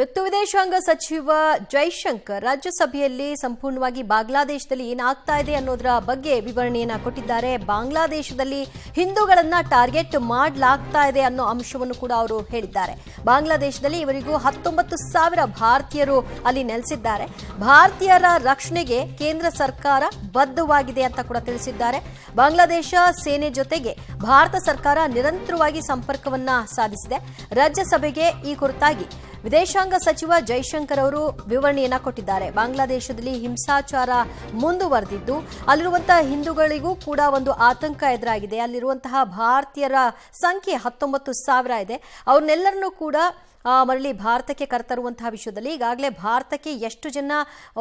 ವಿತ್ತು ವಿದೇಶಾಂಗ ಸಚಿವ ಜೈಶಂಕರ್ ರಾಜ್ಯಸಭೆಯಲ್ಲಿ ಸಂಪೂರ್ಣವಾಗಿ ಬಾಂಗ್ಲಾದೇಶದಲ್ಲಿ ಏನಾಗ್ತಾ ಇದೆ ಅನ್ನೋದರ ಬಗ್ಗೆ ವಿವರಣೆಯನ್ನ ಕೊಟ್ಟಿದ್ದಾರೆ. ಬಾಂಗ್ಲಾದೇಶದಲ್ಲಿ ಹಿಂದೂಗಳನ್ನ ಟಾರ್ಗೆಟ್ ಮಾಡಲಾಗ್ತಾ ಇದೆ ಅನ್ನೋ ಅಂಶವನ್ನು ಕೂಡ ಅವರು ಹೇಳಿದ್ದಾರೆ. ಬಾಂಗ್ಲಾದೇಶದಲ್ಲಿ ಇವರಿಗೂ 19,000 ಭಾರತೀಯರು ಅಲ್ಲಿ ನೆಲೆಸಿದ್ದಾರೆ. ಭಾರತೀಯರ ರಕ್ಷಣೆಗೆ ಕೇಂದ್ರ ಸರ್ಕಾರ ಬದ್ಧವಾಗಿದೆ ಅಂತ ಕೂಡ ತಿಳಿಸಿದ್ದಾರೆ. ಬಾಂಗ್ಲಾದೇಶ ಸೇನೆ ಜೊತೆಗೆ ಭಾರತ ಸರ್ಕಾರ ನಿರಂತರವಾಗಿ ಸಂಪರ್ಕವನ್ನ ಸಾಧಿಸಿದೆ. ರಾಜ್ಯಸಭೆಗೆ ಈ ಕುರಿತಾಗಿ ವಿದೇಶಾಂಗ ಸಚಿವ ಜೈಶಂಕರ್ ಅವರು ವಿವರಣೆಯನ್ನ ಕೊಟ್ಟಿದ್ದಾರೆ. ಬಾಂಗ್ಲಾದೇಶದಲ್ಲಿ ಹಿಂಸಾಚಾರ ಮುಂದುವರೆದಿದ್ದು ಅಲ್ಲಿರುವಂತಹ ಹಿಂದೂಗಳಿಗೂ ಕೂಡ ಒಂದು ಆತಂಕ ಎದುರಾಗಿದೆ. ಅಲ್ಲಿರುವಂತಹ ಭಾರತೀಯರ ಸಂಖ್ಯೆ 19,000 ಇದೆ. ಅವ್ರನ್ನೆಲ್ಲರನ್ನೂ ಕೂಡ ಮರಳಿ ಭಾರತಕ್ಕೆ ಕರೆತರುವಂತಹ ವಿಷಯದಲ್ಲಿ ಈಗಾಗಲೇ ಭಾರತಕ್ಕೆ ಎಷ್ಟು ಜನ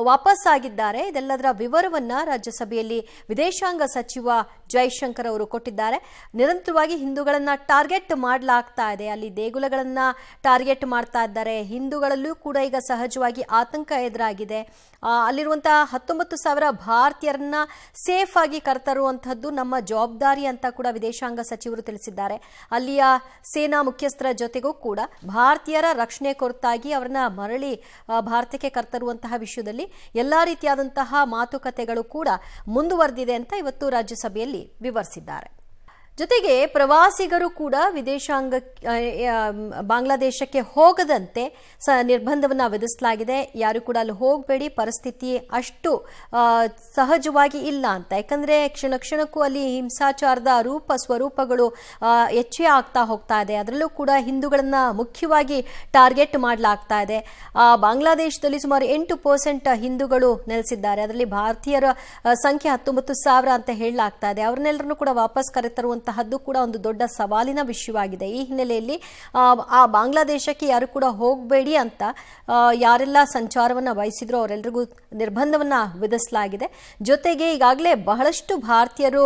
ವಾಪಸ್ ಆಗಿದ್ದಾರೆ ಇದೆಲ್ಲದರ ವಿವರವನ್ನ ರಾಜ್ಯಸಭೆಯಲ್ಲಿ ವಿದೇಶಾಂಗ ಸಚಿವ ಜೈಶಂಕರ್ ಅವರು ಕೊಟ್ಟಿದ್ದಾರೆ. ನಿರಂತರವಾಗಿ ಹಿಂದೂಗಳನ್ನ ಟಾರ್ಗೆಟ್ ಮಾಡಲಾಗ್ತಾ ಇದೆ. ಅಲ್ಲಿ ದೇಗುಲಗಳನ್ನ ಟಾರ್ಗೆಟ್ ಮಾಡ್ತಾ ಇದ್ದಾರೆ. ಹಿಂದೂಗಳಲ್ಲೂ ಕೂಡ ಈಗ ಸಹಜವಾಗಿ ಆತಂಕ ಎದುರಾಗಿದೆ. ಅಲ್ಲಿರುವಂತಹ 19,000 ಭಾರತೀಯರನ್ನ ಸೇಫ್ ಆಗಿ ಕರೆತರುವಂತಹದ್ದು ನಮ್ಮ ಜವಾಬ್ದಾರಿ ಅಂತ ಕೂಡ ವಿದೇಶಾಂಗ ಸಚಿವರು ತಿಳಿಸಿದ್ದಾರೆ. ಅಲ್ಲಿಯ ಸೇನಾ ಮುಖ್ಯಸ್ಥರ ಜೊತೆಗೂ ಕೂಡ ಭಾರತೀಯರ ರಕ್ಷಣೆ ಕುರಿತಾಗಿ ಅವರನ್ನ ಮರಳಿ ಭಾರತಕ್ಕೆ ಕರೆತರುವಂತಹ ವಿಷಯದಲ್ಲಿ ಎಲ್ಲಾ ರೀತಿಯಾದಂತಹ ಮಾತುಕತೆಗಳು ಕೂಡ ಮುಂದುವರೆದಿದೆ ಅಂತ ಇವತ್ತು ರಾಜ್ಯಸಭೆಯಲ್ಲಿ ವಿವರಿಸಿದ್ದಾರೆ. ಜೊತೆಗೆ ಪ್ರವಾಸಿಗರು ಕೂಡ ವಿದೇಶಾಂಗ ಬಾಂಗ್ಲಾದೇಶಕ್ಕೆ ಹೋಗದಂತೆ ನಿರ್ಬಂಧವನ್ನು ವಿಧಿಸಲಾಗಿದೆ. ಯಾರು ಕೂಡ ಅಲ್ಲಿ ಹೋಗಬೇಡಿ, ಪರಿಸ್ಥಿತಿ ಅಷ್ಟು ಸಹಜವಾಗಿ ಇಲ್ಲ ಅಂತ. ಯಾಕಂದ್ರೆ ಕ್ಷಣ ಕ್ಷಣಕ್ಕೂ ಅಲ್ಲಿ ಹಿಂಸಾಚಾರದ ಸ್ವರೂಪಗಳು ಹೆಚ್ಚೇ ಆಗ್ತಾ ಹೋಗ್ತಾ ಇದೆ. ಅದರಲ್ಲೂ ಕೂಡ ಹಿಂದೂಗಳನ್ನ ಮುಖ್ಯವಾಗಿ ಟಾರ್ಗೆಟ್ ಮಾಡಲಾಗ್ತಾ ಇದೆ. ಬಾಂಗ್ಲಾದೇಶದಲ್ಲಿ ಸುಮಾರು 8% ಹಿಂದೂಗಳು ನೆಲೆಸಿದ್ದಾರೆ. ಅದರಲ್ಲಿ ಭಾರತೀಯರ ಸಂಖ್ಯೆ 19,000 ಅಂತ ಹೇಳಲಾಗ್ತಾ ಇದೆ. ಅವ್ರನ್ನೆಲ್ಲರನ್ನು ಕೂಡ ವಾಪಸ್ ಕರೆತರುವಂತ ಕೂಡ ಒಂದು ದೊಡ್ಡ ಸವಾಲಿನ ವಿಷಯವಾಗಿದೆ. ಈ ಹಿನ್ನೆಲೆಯಲ್ಲಿ ಆ ಬಾಂಗ್ಲಾದೇಶಕ್ಕೆ ಯಾರು ಕೂಡ ಹೋಗಬೇಡಿ ಅಂತ ಯಾರೆಲ್ಲ ಸಂಚಾರವನ್ನ ವಹಿಸಿದ್ರು ಅವರೆಲ್ಲರಿಗೂ ನಿರ್ಬಂಧವನ್ನ ವಿಧಿಸಲಾಗಿದೆ. ಜೊತೆಗೆ ಈಗಾಗಲೇ ಬಹಳಷ್ಟು ಭಾರತೀಯರು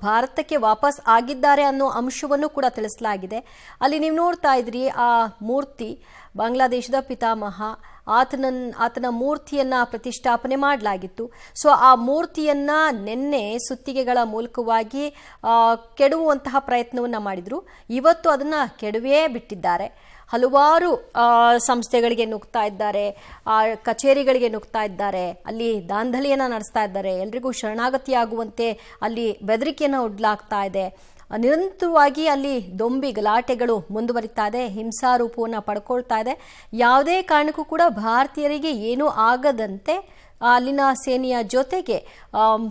ಭಾರತಕ್ಕೆ ವಾಪಸ್ ಆಗಿದ್ದಾರೆ ಅನ್ನೋ ಅಂಶವನ್ನು ಕೂಡ ತಿಳಿಸಲಾಗಿದೆ. ಅಲ್ಲಿ ನೀವು ನೋಡ್ತಾ ಇದ್ರಿ ಆ ಮೂರ್ತಿ ಬಾಂಗ್ಲಾದೇಶದ ಪಿತಾಮಹ ಆತನ ಮೂರ್ತಿಯನ್ನ ಪ್ರತಿಷ್ಠಾಪನೆ ಮಾಡಲಾಗಿತ್ತು. ಸೊ ಆ ಮೂರ್ತಿಯನ್ನ ನಿನ್ನೆ ಸುತ್ತಿಗೆಗಳ ಮೂಲಕವಾಗಿ ಕೆಡವುವಂತಹ ಪ್ರಯತ್ನವನ್ನ ಮಾಡಿದ್ರು. ಇವತ್ತು ಅದನ್ನ ಕೆಡವೇ ಬಿಟ್ಟಿದ್ದಾರೆ. ಹಲವಾರು ಸಂಸ್ಥೆಗಳಿಗೆ ನುಗ್ತಾ ಇದ್ದಾರೆ, ಕಚೇರಿಗಳಿಗೆ ನುಗ್ತಾ ಇದ್ದಾರೆ, ಅಲ್ಲಿ ದಾಂಧಲಿಯನ್ನ ನಡೆಸ್ತಾ ಇದ್ದಾರೆ. ಎಲ್ರಿಗೂ ಶರಣಾಗತಿಯಾಗುವಂತೆ ಅಲ್ಲಿ ಬೆದರಿಕೆಯನ್ನು ಒಡ್ಲಾಗ್ತಾ ಇದೆ. ನಿರಂತರವಾಗಿ ಅಲ್ಲಿ ದೊಂಬಿ ಗಲಾಟೆಗಳು ಮುಂದುವರಿತಾ ಇದೆ. ಹಿಂಸಾ ರೂಪವನ್ನು ಪಡ್ಕೊಳ್ತಾ ಇದೆ. ಯಾವುದೇ ಕಾರಣಕ್ಕೂ ಕೂಡ ಭಾರತೀಯರಿಗೆ ಏನೂ ಆಗದಂತೆ ಅಲ್ಲಿನ ಸೇನೆಯ ಜೊತೆಗೆ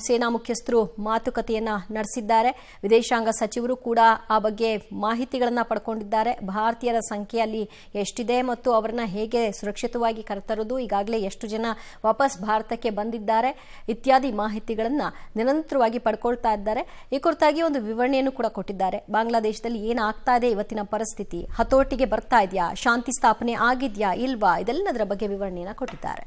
ಸೇನಾ ಮುಖ್ಯಸ್ಥರು ಮಾತುಕತೆಯನ್ನ ನಡೆಸಿದ್ದಾರೆ. ವಿದೇಶಾಂಗ ಸಚಿವರು ಕೂಡ ಆ ಬಗ್ಗೆ ಮಾಹಿತಿಗಳನ್ನ ಪಡ್ಕೊಂಡಿದ್ದಾರೆ. ಭಾರತೀಯರ ಸಂಖ್ಯೆ ಅಲ್ಲಿ ಎಷ್ಟಿದೆ ಮತ್ತು ಅವರನ್ನ ಹೇಗೆ ಸುರಕ್ಷಿತವಾಗಿ ಕರೆತರೋದು, ಈಗಾಗಲೇ ಎಷ್ಟು ಜನ ವಾಪಸ್ ಭಾರತಕ್ಕೆ ಬಂದಿದ್ದಾರೆ ಇತ್ಯಾದಿ ಮಾಹಿತಿಗಳನ್ನ ನಿರಂತರವಾಗಿ ಪಡ್ಕೊಳ್ತಾ ಇದ್ದಾರೆ. ಈ ಕುರಿತಾಗಿ ಒಂದು ವಿವರಣೆಯನ್ನು ಕೂಡ ಕೊಟ್ಟಿದ್ದಾರೆ. ಬಾಂಗ್ಲಾದೇಶದಲ್ಲಿ ಏನಾಗ್ತಾ ಇದೆ, ಇವತ್ತಿನ ಪರಿಸ್ಥಿತಿ ಹತೋಟಿಗೆ ಬರ್ತಾ ಇದೆಯಾ, ಶಾಂತಿ ಸ್ಥಾಪನೆ ಆಗಿದ್ಯಾ ಇಲ್ವಾ, ಇದೆಲ್ಲದರ ಬಗ್ಗೆ ವಿವರಣೆಯನ್ನ ಕೊಟ್ಟಿದ್ದಾರೆ.